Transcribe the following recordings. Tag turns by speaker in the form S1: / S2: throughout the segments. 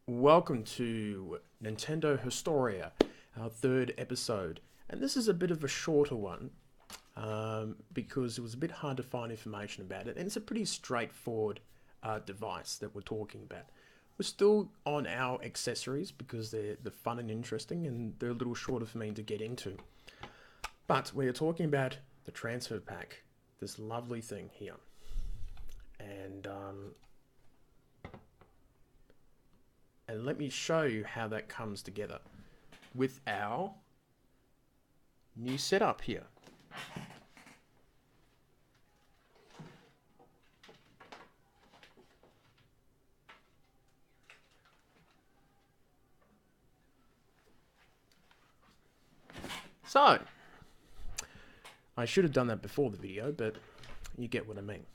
S1: Welcome to Nintendo Historia, our third episode. And this is a bit of a shorter one because it was a bit hard to find information about it. And it's a pretty straightforward device that we're talking about. We're still on our accessories because they're fun and interesting and they're a little shorter for me to get into. But we're talking about the Transfer Pack, this lovely thing here. And let me show you how that comes together with our new setup here. So, I should have done that before the video, but you get what I mean.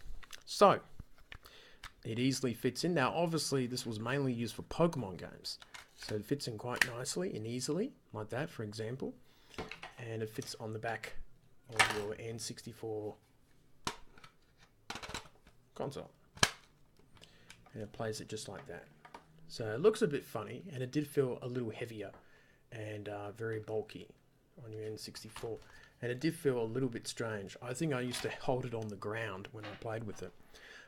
S1: So, it easily fits in. Now, obviously, this was mainly used for Pokemon games. So it fits in quite nicely and easily, like that, for example. And it fits on the back of your N64 console. And it plays it just like that. So it looks a bit funny, and it did feel a little heavier and very bulky on your N64. And it did feel a little bit strange. I think I used to hold it on the ground when I played with it.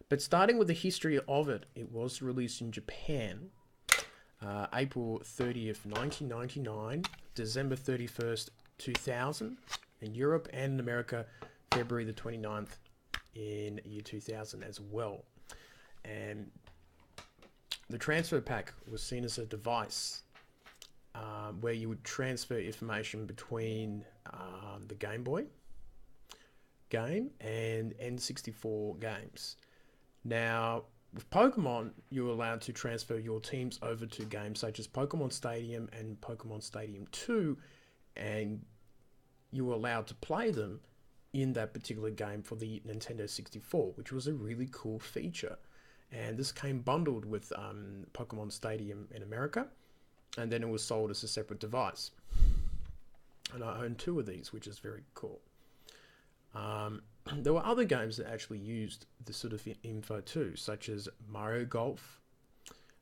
S1: But starting with the history of it, it was released in Japan, April 30th, 1999, December 31st, 2000, in Europe and in America, February the 29th in year 2000 as well. And the Transfer Pack was seen as a device where you would transfer information between the Game Boy game and N64 games. Now, with Pokemon, you're allowed to transfer your teams over to games such as Pokemon Stadium and Pokemon Stadium 2, and you were allowed to play them in that particular game for the Nintendo 64, which was a really cool feature. And this came bundled with Pokemon Stadium in America, and then it was sold as a separate device. And I own two of these, which is very cool. There were other games that actually used this sort of info too, such as Mario Golf,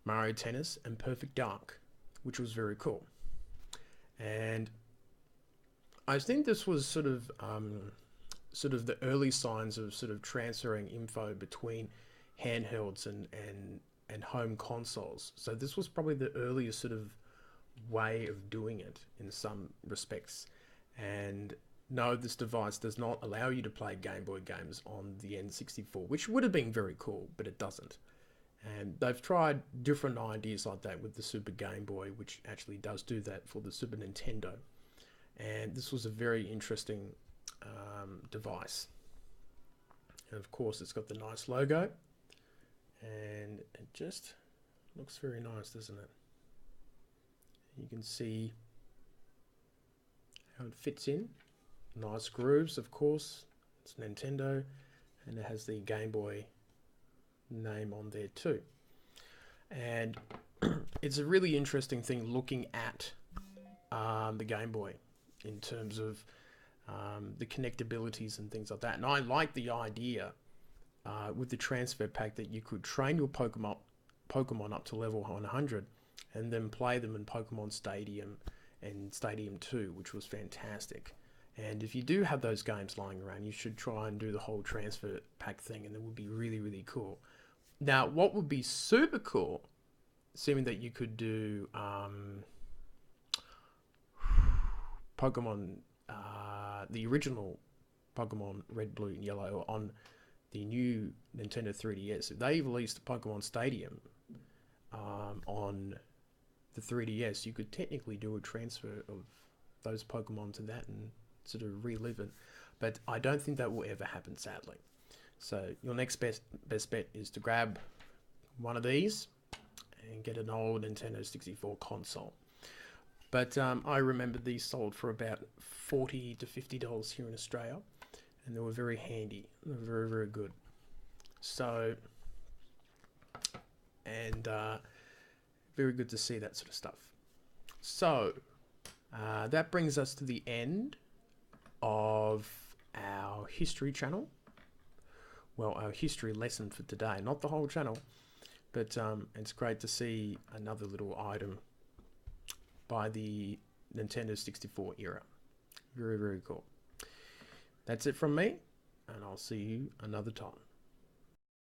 S1: Mario Tennis, and Perfect Dark, which was very cool. And I think this was sort of the early signs of sort of transferring info between handhelds and home consoles. So this was probably the earliest sort of way of doing it in some respects. And no, this device does not allow you to play Game Boy games on the N64, which would have been very cool, but it doesn't. And they've tried different ideas like that with the Super Game Boy, which actually does do that for the Super Nintendo. And this was a very interesting device. And of course, it's got the nice logo. And it just looks very nice, doesn't it? You can see how it fits in. Nice grooves, of course. It's Nintendo, and it has the Game Boy name on there too. And it's a really interesting thing looking at the Game Boy in terms of the connectabilities and things like that. And I like the idea with the Transfer Pack that you could train your Pokemon up to level 100 and then play them in Pokemon Stadium and Stadium 2, which was fantastic. And if you do have those games lying around, you should try and do the whole Transfer Pack thing, and it would be really, really cool. Now, what would be super cool, assuming that you could do Pokemon, the original Pokemon Red, Blue, and Yellow on the new Nintendo 3DS. If they released Pokemon Stadium on the 3DS, you could technically do a transfer of those Pokemon to that and sort of relive it, but I don't think that will ever happen, sadly. So your next best bet is to grab one of these and get an old Nintendo 64 console. But I remember these sold for about $40 to $50 here in Australia, and they were very handy. They were very, very good. So, and very good to see that sort of stuff. So that brings us to the end of our history channel. Well, our history lesson for today, not the whole channel, But it's great to see another little item by the Nintendo 64 era. Very, very cool. That's it from me, and I'll see you another time.